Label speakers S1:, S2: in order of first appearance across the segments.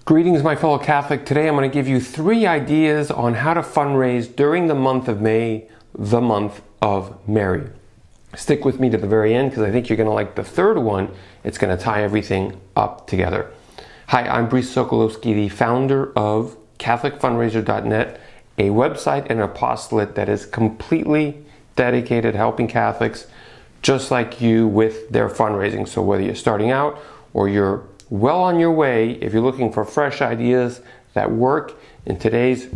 S1: Greetings, my fellow Catholic. Today I'm going to give you 3 ideas on how to fundraise during the month of May, the month of Mary. Stick with me to the very end because I think you're going to like the third one. It's going to tie everything up together. Hi, I'm Brice Sokolowski, the founder of CatholicFundraiser.net, a website and apostolate that is completely dedicated to helping Catholics just like you with their fundraising. So whether you're starting out or you're well on your way, if you're looking for fresh ideas that work in today's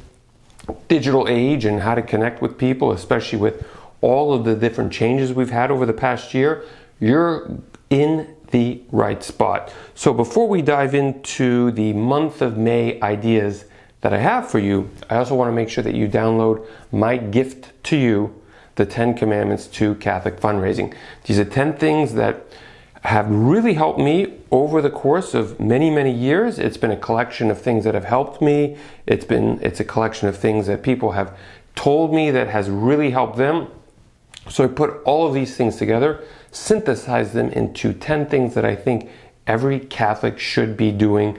S1: digital age and how to connect with people, especially with all of the different changes we've had over the past year, you're in the right spot. So before we dive into the month of May ideas that I have for you, I also want to make sure that you download my gift to you, the 10 Commandments to Catholic Fundraising. These are 10 things that have really helped me over the course of many years. It's been a collection of things that have helped me. It's a collection of things that people have told me that has really helped them. So I put all of these things together, synthesize them into 10 things that I think every Catholic should be doing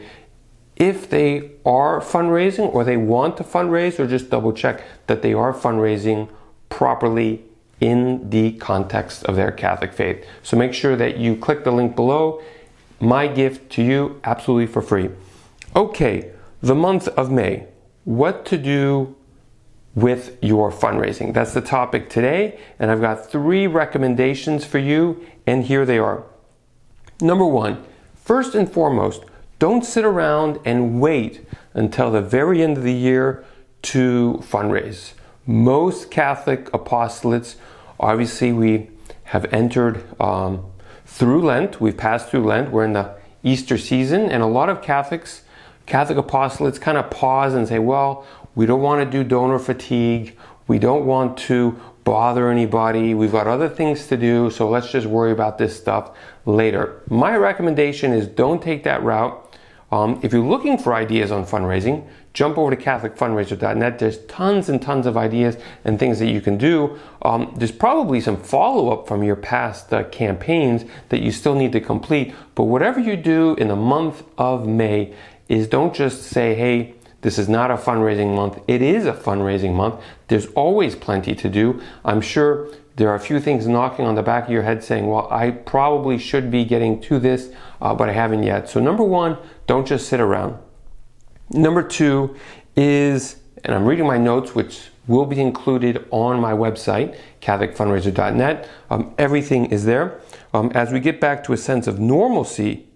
S1: if they are fundraising or they want to fundraise, or just double check that they are fundraising properly in the context of their Catholic faith. So make sure that you click the link below. My gift to you, absolutely for free. Okay, the month of May. What to do with your fundraising. That's the topic today, and I've got 3 recommendations for you, and here they are. Number 1, first and foremost, don't sit around and wait until the very end of the year to fundraise. Most Catholic apostolates, obviously we have entered through Lent, we've passed through Lent, we're in the Easter season, and a lot of Catholic apostolates kind of pause and say, well, we don't want to do donor fatigue, we don't want to bother anybody, we've got other things to do, so let's just worry about this stuff later. My recommendation is don't take that route. If you're looking for ideas on fundraising, jump over to CatholicFundraiser.net. There's tons and tons of ideas and things that you can do. There's probably some follow-up from your past campaigns that you still need to complete. But whatever you do in the month of May is don't just say, hey, this is not a fundraising month. It is a fundraising month. There's always plenty to do. I'm sure there are a few things knocking on the back of your head saying, well, I probably should be getting to this, but I haven't yet. So number 1, don't just sit around. Number 2 is, and I'm reading my notes, which will be included on my website, CatholicFundraiser.net. Everything is there. As we get back to a sense of normalcy,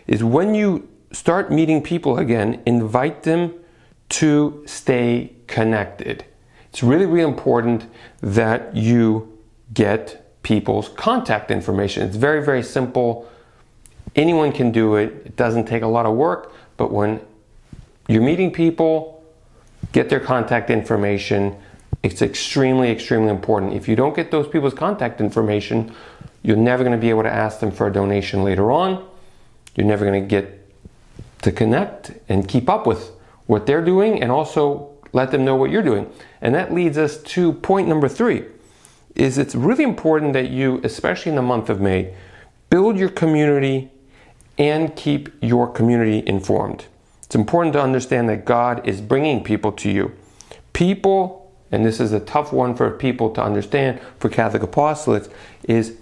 S1: is when you start meeting people again, invite them to stay connected. It's really important that you get people's contact information. It's very simple. Anyone can do it. It doesn't take a lot of work, but when you're meeting people, get their contact information. It's extremely important. If you don't get those people's contact information, you're never going to be able to ask them for a donation later on. You're never going to get to connect and keep up with what they're doing, and also let them know what you're doing. And that leads us to point number 3, is it's really important that you, especially in the month of May, build your community and keep your community informed. It's important to understand that God is bringing people to you. People, and this is a tough one for people to understand for Catholic apostolates, is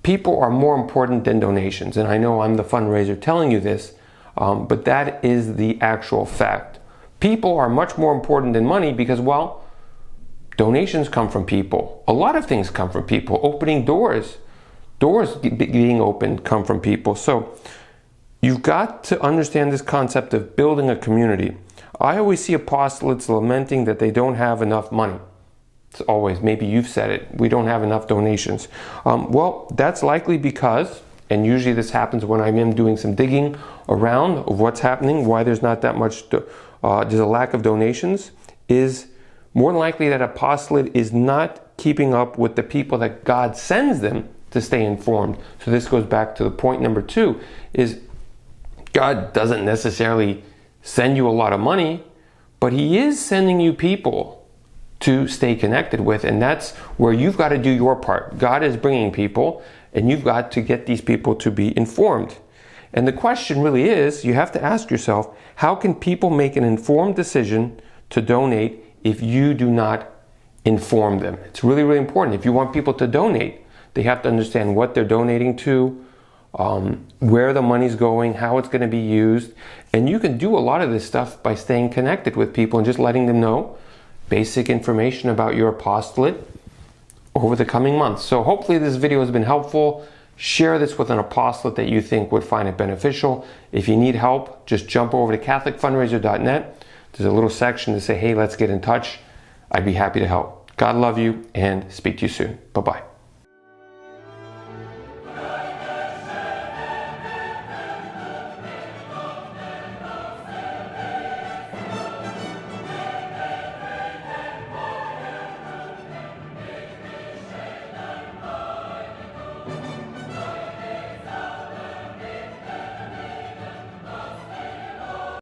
S1: people are more important than donations. And I know I'm the fundraiser telling you this, but that is the actual fact. People are much more important than money because, well, donations come from people. A lot of things come from people. Opening doors being opened come from people. So you've got to understand this concept of building a community. I always see apostolates lamenting that they don't have enough money. It's always, maybe you've said it, we don't have enough donations. Well, that's likely because, and usually this happens when I'm doing some digging around of what's happening, why there's not that much, there's a lack of donations, is more than likely that apostolate is not keeping up with the people that God sends them to stay informed. So this goes back to the point number 2, is God doesn't necessarily send you a lot of money, but He is sending you people to stay connected with, and that's where you've got to do your part. God is bringing people, and you've got to get these people to be informed. And the question really is, you have to ask yourself, how can people make an informed decision to donate if you do not inform them? It's really, really important. If you want people to donate, they have to understand what they're donating to, where the money's going, how it's going to be used. And you can do a lot of this stuff by staying connected with people and just letting them know basic information about your apostolate over the coming months. So hopefully this video has been helpful. Share this with an apostolate that you think would find it beneficial. If you need help, just jump over to catholicfundraiser.net. There's a little section to say, hey, let's get in touch. I'd be happy to help. God love you, and speak to you soon. Bye-bye.